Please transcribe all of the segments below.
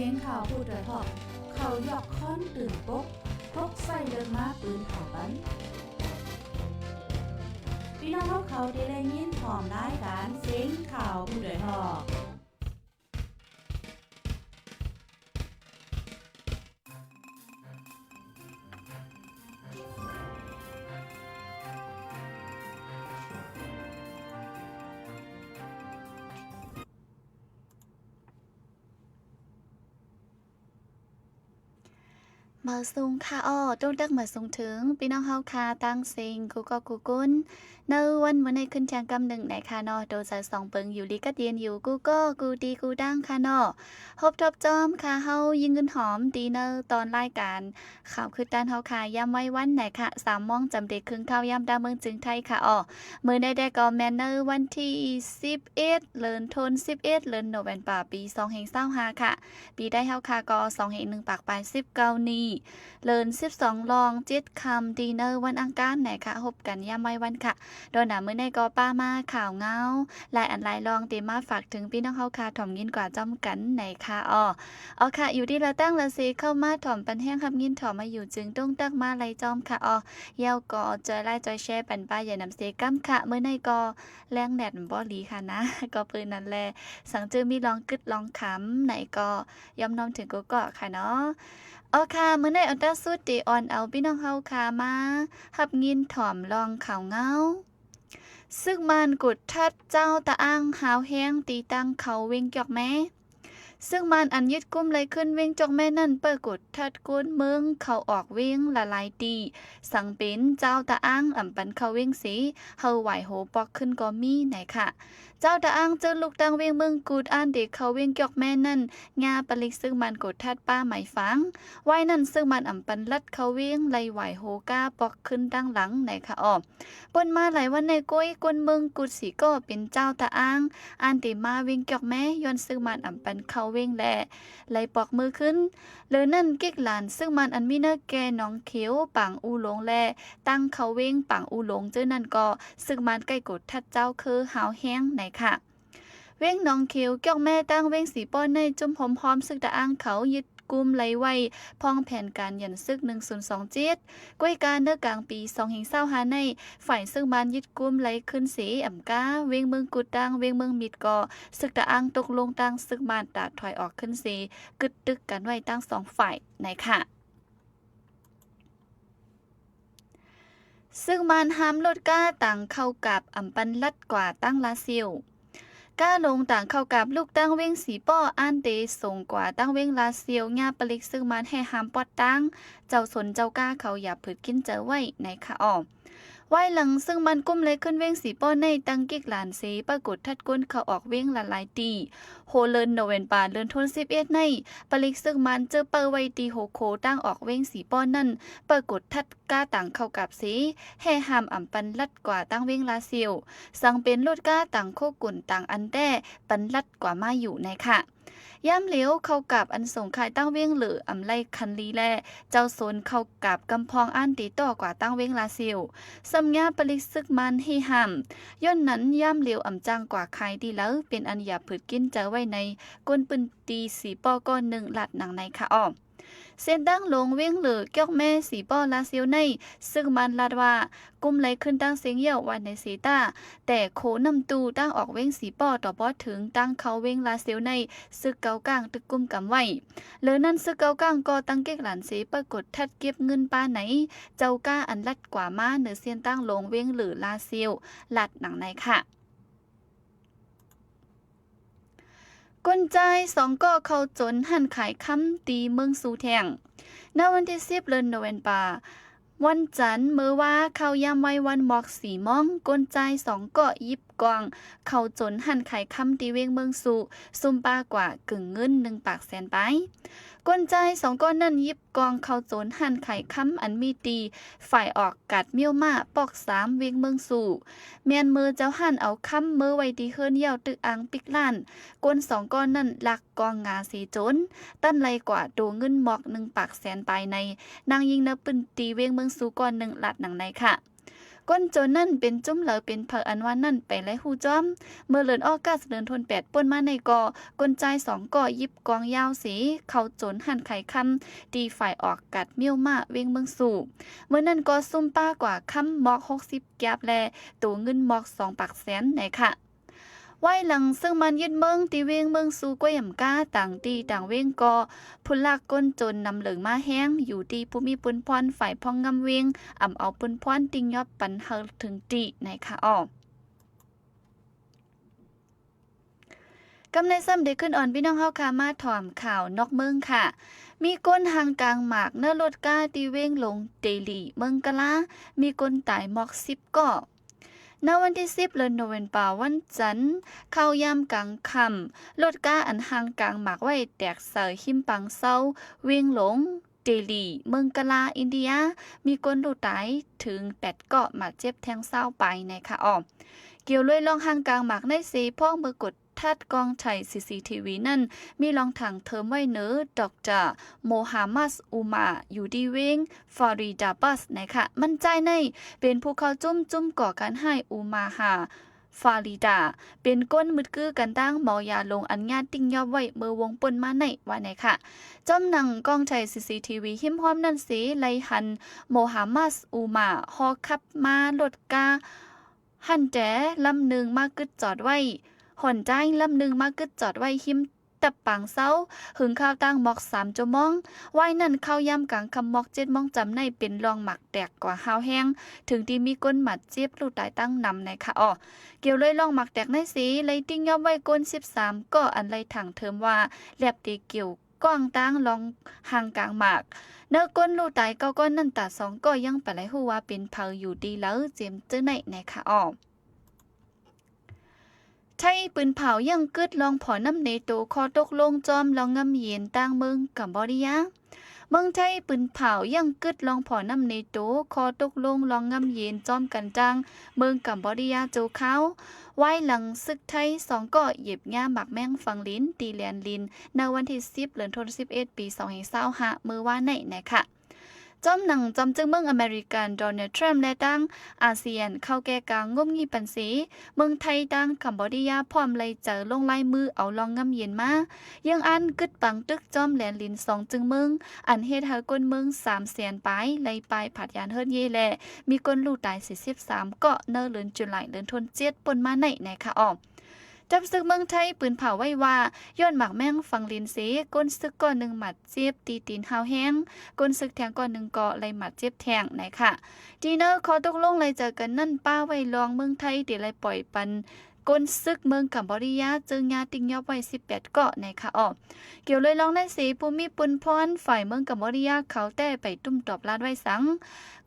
สียงข่าวผู้เดือดร้อนเขายอกค้อนตื่นปกพกใส่เดินมาปืนเผาปันพี่น้องเขาได้ได้ยินพร้อมรายการเสียงข่าวผู้เดือดร้อนมาส่งค่ะต้องตักมาส่งถึงพี่น้องเฮาค่ะตั้งซิงกูก็กูกุนในวันมื้อในขึ้นแจงกำหนึ่งไหนค่ะเนาะโดยจะส่องเปิงอยู่ลีก็เดียนอยู่กูก็กูดีกูดังค่ะเนาะฮบทบจอมค่ะเฮายิงเงินหอมดีเนอร์ตอนรายการข่าวคือด้านเฮาค่ะยามไว้วันไหนค่ะ3 โมงจำเด็กครึ่งข้าวยามดาวเมืองจึงไทยค่ะมื้อได้ก็แม่นเนอร์วันที่11เดือนธันวาคม11เดือนโนเวมเบอร์ปี2025ค่ะปีได้เฮาค่ะก็2-1ปากปลาย19นี้เลิน12ลอง7คำดีเนอร์วันอังคารไหนค่ะพบกันยามไว้วันค่ะโดยหนามื้อในก็ป้ามาข่าวเงาหลายอันหลายลองตีมาฝากถึงพี่น้องเฮาค่ะถ่อมยินกว่าจอมกันไหนค่ะค่ะอยู่ที่เราตั้งละสิเข้ามาถ่อมปันแห้งคำยินถ่อมมาอยู่จึงต้องตักมาไล่จอมค่ะยาวก็จอยไล่จอยแชร์ปันป้าอย่านำเสกัมค่ะมื้อในก็แรงแดดบ่หลีค่ะนะก็ปืนนั่นแหละสังจือมีลองกึดลองขำไหนก็ยอมน้อมถึงก็เกาะค่ะเนาะค่ะมื้อในอันตราสุดตีออนเอาพี่น้องเฮาค่ะมาหับยินถ่อมลองข่าวเงาซึ่งมันกุดทัดเจ้าตะอ้างหาวแห้งตีตั้งเขาเวงจอกแม่ซึ่งมันอันยึดกุ้มเลยขึ้นเวงจอกแม่นั่นเปิดกุดทัดก้นเมืองเขาออกเวงละลายตีสังเป็นเจ้าตะอ้างอ่ำปันเขาเวงสีเฮาไหวโหปอกขึ้นก็มีไหนค่ะเจ้าตะอ้างเจอลูกตังเวงเมืองกูดอ่านเด็กเขาเวงจอกแม่นั่นงาปลิกซึ่งมันกุดทัดป้าไหมฟังไว้นั่นซึ่งมันอ่ำปันลัดเขาเวงไลไหวโหก้าปอกขึ้นตั้งหลังไหนค่ะปนมาหลายวันในก้อยกวนเมืองกุดสีก็เป็นเจ้าตะอ้างอ่านติมาเวงจอกแม่ย้อนซึ่งมันอ่ำปันเขาเวงแหละไลปอกมือขึ้นหรือนั่นกิ๊กหลานซึ่งมันอันมีเนื้อแก่น้องเขียวปังอูหลงแลตั้งเขาเวงปังอูหลงเจ้านั่นก็ซึ่งมันใกล้กดทัดเจ้าคือหาวแห้งไหนค่ะเว้งน้องเขียวเกี่ยวแม่ตั้งเว้งสีป้อนในจุ่มพร้อมซึ่งตะอ้างเขายึดกุมไหลไว้พองแผนการยันซึก1027ก้วยการเนื้อกลางปี2025ในฝ่ายซึ่งมันยึดกุมไหลขึ้นสีอ่ำก้าเว้งเมืองกุดดังเว้งเมืองมิดก่อซึกตะอ้างตกลงตั้งซึกมันตาถอยออกขึ้นสีกึดตึกกันไว้ตั้ง2ฝ่ายไหนค่ะซึ่งมันห้ามลดก้าต่างเข้ากับอ่ำปันลัดกว่าตั้งลาซิลก้าลงต่างเข้ากับลูกตั้งเว้งสีป้ออ่านเตส่งกว่าตั้งเว้งลาเซียวญาปลิกซึ่งมันให้หามปอดตั้งเจ้าสนเจ้าก้าเขาอย่าผืดกินเจอไว้ในค่ะไว้หลังซึ่งมันกุ้มเลยขึ้นเว้งสีป้อในตั้งกิกหลานสีปรากฏทัดก้นเขาออกเว้งละลายตีโฮเลินโนเวนปาเลินทน11ในปลิกซึ่งมันเจอเปอร์ไวตีโฮโคตั้งออกเว้งสีป้อนั่นปรากฏทัดก้าต่างเข้ากับสีให้หามอ่ำปันลัดกว่าตั้งเว้งลาเซียวสังเป็นลดก้าต่างโคกุ่นต่างอันแต้ปันลัดกว่ามาอยู่ในค่ะย่ำเหลียวเข้ากับอันส่งขายตั้งเว้งหรืออำไลคันลีแลเจ้าสนเข้ากับกำพองอันตีต่อกว่าตั้งเว้งลาซิลสัญญาปลิกซึกมันให้ห้ามย้อนนั้นย่ำเหลียวอำจางกว่าใครดีแล้วเป็นอันอย่าผืดกินเจอไว้ในก้นปืนตีสีปอก้อนหนึ่งหลัดหนังในค่ะเส้นตั้งลงเว้งหรือเกี่ยวแม่สีป้อลาซิลในซึ่งมันลาดว่ากุมไหลขึ้นตั้งเสียงเยี่ยววันในสีตาแต่โคนำตูตั้งออกเว้งสีป้อต่อบอถึงตั้งเขาเว้งลาซิลในซึกเกากลางตึกกุมกำไว้หรือนั่นซึกเกากลางก็ตั้งเก็กหลานสีปรากฏทัดเก็บเงินป้าไหนเจ้าก้าอันลัดกว่ามาเหนือเส้นตั้งลงเว้งหรือลาซิลลัดหนังในค่ะกลใจ2ก็เข้าจนหั่นขายค้ำตีเมืองสูแทงณวันที่10เดือนโนเวมเบอร์วันจันทร์มื้อว่าเข้ายามไว้วันหมอก4 โมงกลใจ2ก็ยิบกองเข้าจนหั่นขายค้ำตีเวงเมืองสูซุ่มป้ากว่ากึ่งเงิน1 ปากแสนไปกลใจ2ก้อนนั่นยิบกองเข้าโจนหั่นไข่ค้ำอันมีตีฝ่ายออกกัดเมี้ยวมาปอก3เวงเมืองสู่เมียนมือเจ้าหั่นเอาค้ำมือไว้ดีเฮิรนเยี่ยวตึกอังปิกล้านกล2ก้อนนั่นลักกองงาสีโจนตั้นไรกว่าโดเงินหมอก1 ปากแสนไปในนางยิงนปืนตีเวงเมืองสู่ก้อน1 หลัดหนังในค่ะ ก้นโจนนั่นเป็นจุ้มเหลอเป็นเผออันว่านั่นไปและหูจ้อมเมื่อเลือนออกกาสเดินทน8ป่นมาในก่อกลใจ2ก่อยิบกองยาวสีเข้าโจนหั่นไข่คำตีฝ่ายออกกัดเมี่ยวมาเว้งเมืองสู่เมื่อนั้นก็ซุ่มป้ากว่าคำมอก60แก๊บแลตัวเงินมอก2 ปักแสนไหนค่ะไว้หลังซึ่งมันยึดเมืองตีเวงเมืองสู่ก้อยยำก้าต่างตีต่างเวงกอพุนลากก้นจนนำเหลืองมาแห้งอยู่ตีผู้มีปุนพรฝ่ายพองงำเวงเอาปุนพรติงยอบปันเฮาถึงตีในค่ะกำในซ้ำได้ขึ้นอ่อนพี่น้องเฮาค่ะมาถอมข่าวนอกเมืองค่ะมีก้นหางกลางหมากเนื้อรถก้าตีเวงลงเตลีเมืองกะลามีก้นตายหมอก10ก่อณวันที่10เดือนโนเวมเบอร์วันจันทร์เข้ายามกลางค่ำรถก้าอันห่างกลางหมากไว้แตกเสยหิมปังเศร้าเวียงหลงเดลีเมืองกะลาอินเดียมีคนดูตายถึง8เกาะมาเจ็บแทงเศร้าไปในค่ะเกี่ยวเลยลองห่างกลางหมากในสีพ่องเมื่อกดทัดกองไทย CCTV นั่นมีรองถังเทอมไว้เนื้อดอกจ่าโมฮัมมัดอุมาอยู่ดีเวงฟอริดาบัสนะคะมั่นใจในเป็นผู้เข้าจุ่มก่อการให้อุมาฮาฟาริดาเป็นก้นมืดกือกันตั้งหมอยาลงอันญาติ่งยอบไว้เมื่อวงปนมาในว่าไหนค่ะจอมหนังกองไทย CCTV หิมพร้อมนั่นสีไลหันโมฮัมมัดอุมาฮอขับมารถกาหันแจลำหนึ่งมากึดจอดไว้หอนใจลำหนึ่งมากึดจอดไว้หิมตับปังเศร้าหึงข้าวตั้งหมอก3 ชั่วโมงไว้นั่นข้าวยำกลางคำหมอก7 โมงจำในเป็นรองหมักแตกกว่าข้าวแห้งถึงที่มีก้นหมัดเจี๊ยบลูกตายตั้งนำในค่ะเกี่ยวเลยรองหมักแตกในสีเลยติ้งยอบไว้ก้น13ก็อันเลยถังเทิมว่าแลบตีเกี่ยวก้องตั้งลองห่างกลางหมากเนื้อก้นลูกตายก็ก้นนั่นตา2ก็ยังไปไหลหัวเป็นเผาอยู่ดีแล้วเจียมเจ้าในค่ะไทยปืนเผายังกึดลองผอน้ำเนโตคอตกลงจอมลองงำเย็นต่างเมืองกัมพูชาเมืองไทยปืนเผายังกึดลองผอน้ำเนโตคอตกลงลองงำเย็นจอมกันจังเมืองกัมพูชาโจเขาไว้หลังศึกไทย2ก็เหยียบง่าหมักแมงฟังลิ้นตีแลนลินในวันที่10เดือนธันวาคมปี2025เมื่อวานนี้ค่ะจอมหนังจอมจึงเมืองอเมริกันโดนัลด์ทรัมป์และตั้งอาเซียนเข้าแก่กลางงมงีปันสีเมืองไทยตั้งกัมพูชาพร้อมเลยเจอลงลายมือเอาลองงำเย็นมายังอันกึดปังตึกจอมแหลนลิน2จึงเมืองอันเฮ็ดให้ก้นเมือง300,000ปลายเลยปลายผัดยานเฮิรนเยแลมีก้นลูกตาย43เกาะเนอเลือนจุลายเลือนทน7ปนมาในค่ะจับศึกเมืองไทยปืนเผาไว้ว่าย้อนหมักแม่งฟังลินเสก้นซึกก้อนหนึ่งหมัดเจ็บตีตีนหาวแห้งก้นซึกแทงก้อนหนึ่งเกาะเลยหมัดเจ็บแทงไหนค่ะดีเนอร์ขอตกลงเลยเจอกันนั่นป้าไว้ลองเมืองไทยเดี๋ยวเลยปล่อยปันก้นซึกเมืองกัมพูชาจึงยาติงยอบไว้18เกาะในค่ะเกี่ยวเลยลองได้สีภูมิปุนพรฝ่ายเมืองกัมพูชาเขาแต่ไปตุ้มตอบลาดไว้สัง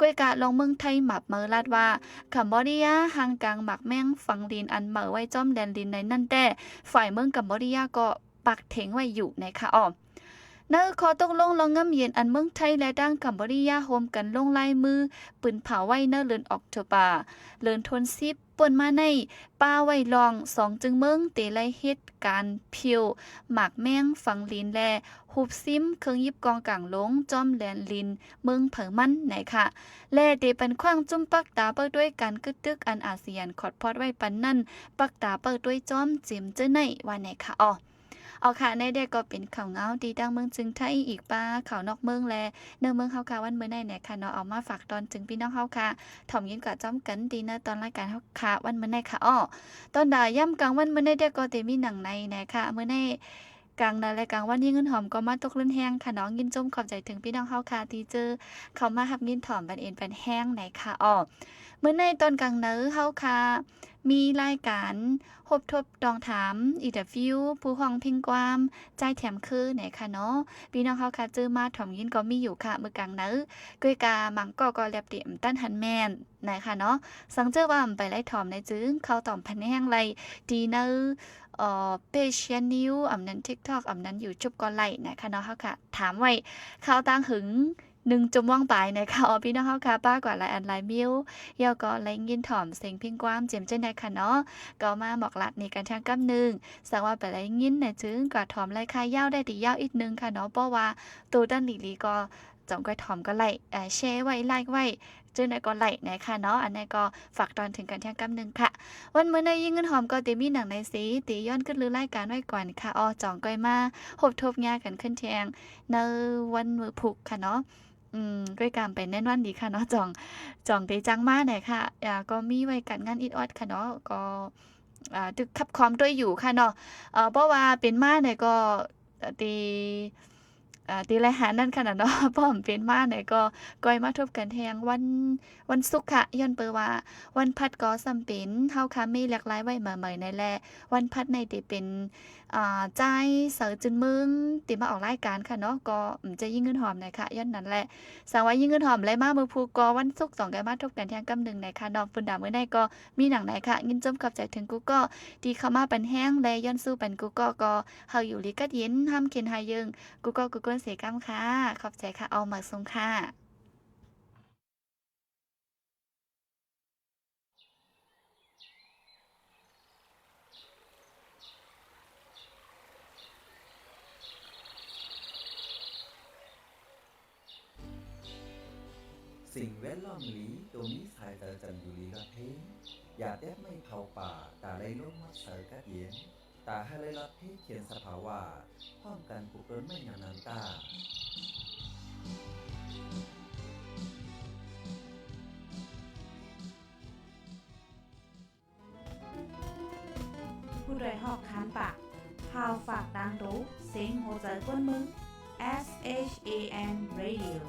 กวยกะลองเมืองไทยหมับเมอลาดว่ากัมพูชาห่างกลางหมักแมงฟังลินอันเหมอไว้จ้อมแดนลินในนั่นแต่ฝ่ายเมืองกัมพูชาก็ปักเถงไว้อยู่ในค่ะเนื้อขอตกลงลองง่ำเย็นอันเมืองไทยและด้านกัมพูชาโฮมกันลงลายมือปืนเผาไว้เนื้อเลือนออกโทบาเลือนทนซิบป่นมาในป้าไว้ลอง2จึงเมืองเตไลเฮ็ดการเพียวหมากแมงฝังลินแลหุบซิมเครื่องยิบกองกลางลงจอมแลนลินเมืองเผอมันไหนค่ะแลเตปันขว้างจุ่มปักตาเปิดด้วยการกึดตึกอันอาเซียนขอดพอดไว้ปันนั่นปักตาเปิดด้วยจอมเจียมเจ้าในว่าไหนค่ะเอาค่ะในเด็กก็เป็นข่าวเงาดีดังเมืองจึงไทยอีกป้าข่าวนอกเมืองแลเนื้อเมืองเฮาค่ะวันเมื่อไหร่เนี่ยค่ะเนาะเอามาฝากตอนจึงพี่น้องเฮาค่ะถ่อมยินกับจ้อมกันดีนะตอนรายการเฮาค่ะวันเมื่อไหร่ค่ะตอนด่าย่ำกลางวันเมื่อไหร่เด็กก็เตมีหนังในนะคะเมื่อไหร่กลางในรายการวันยิ่งเงินหอมก็มาตกลื่นแห้งค่ะน้องยินจมขอบใจถึงพี่น้องเฮาค่ะที่เจอเขามาหับยินถ่อมบันเอ็นเป็นแห้งไหนค่ะเมื่อในตอนกลางเนื้อเฮาค่ะมีรายการพบทบดองถามอินเตอร์วิวผู้ห้องพิงความใจแถมคือไหนค่ะเนาะพี่น้องเฮาค่ะเจอมาถ่อมยินก็มีอยู่ค่ะเมื่อกลางเนื้อกวยกามังก็แลบเตียมตั้นหันแมนไหนค่ะเนาะสังเจอว่าไปไล่ถ่อมในจึงเข้าต่อมพันแห้งไรดีเนื้อเพจนิวอำนั้น TikTok อำนั้น YouTube ก็ไล่นะคะเนาะเฮาค่ะถามไว้ข่าวต่างหึง1 จมว่างไปนะคะพี่น้องเฮาค่ะป้ากว่าหลายอันหลายมิวเยาก็ไล่ยินถ่อมเสียงเพียงความเจียมเจ้าในค่ะเนาะก็มาบอกลัดในการทางกำนึงสักว่าไปไล่ยินในจึงก็ถ่อมไล่ค่ายาวได้ดียาวอีกนึงค่ะเนาะเพราะว่าตัวด้านหลีก็จอมก้อยถ่อมก็ไล่แชร์ไว้ไลค์ไว้ จึงในก็ไหลนะคะเนาะอันนี้ก็ฝากตอนถึงกันเที่ยงกำนึงค่ะวันมื้อในยิ่งเงินหอมก็ตีมีหนังในสีตีย้อนขึ้นลือรายการไว้ก่อนค่ะจ่องก้อยมาหบทบยากันขึ้นเที่ยงในวันมื้อพุกค่ะเนาะก้อยกามไปแน่นวันดีค่ะเนาะจ่องเตจังมาหน่อยค่ะก็มีไว้กันงานอิดออดค่ะเนาะก็ตึกขับคอมด้วยอยู่ค่ะเนาะเพราะว่าเป็นมาเนี่ยก็ตีตีไรหานั่นขนาดเนาะป้อมเป็นมาเนี่ยก็ก้อยมาทบกันแทงวันศุกร์ค่ะย้อนเปว่าวันพัดก็ซ้ำเป็นเฮาค่ะมีหลากหลายไว้มาใหม่ในแลวันพัดในที่เป็นใจเสือจึนมึงติมาออกรายการค่ะเนาะก็จะยิ่งเงินหอมหน่อยค่ะย้อนนั้นแหละสังว่ายิ่งเงินหอมไรมามือภูก็วันศุกร์2กันมาทบกันแทงกำนึงในค่ะน้องปืนดามื้อใดก็มีหนังไหนค่ะยินจมกับใจถึงกูก็ที่เข้ามาปันแห้งและย้อนสู้ปันกูก็เฮาอยู่ลิกัดเย็นห้ามเขียนหายึงกูก็กูก้นเสียกำค่ะขอบใจค่ะเอามาส่งค่ะสิ่งแวดล้อมหลีตัวมีสายตาจันอยู่ลีละเพงอย่าแทบไม่เผาป่าตาไรล้มมัดเสอกัดเย็นตาให้ไรละเพเขียนสภาวะพร้อมกันปลุกเปิ้นไม่นานตาผู้ใดหอกคานปากพาวฝากดังรู้เสียงโหใจก้นมึง S H A N Radio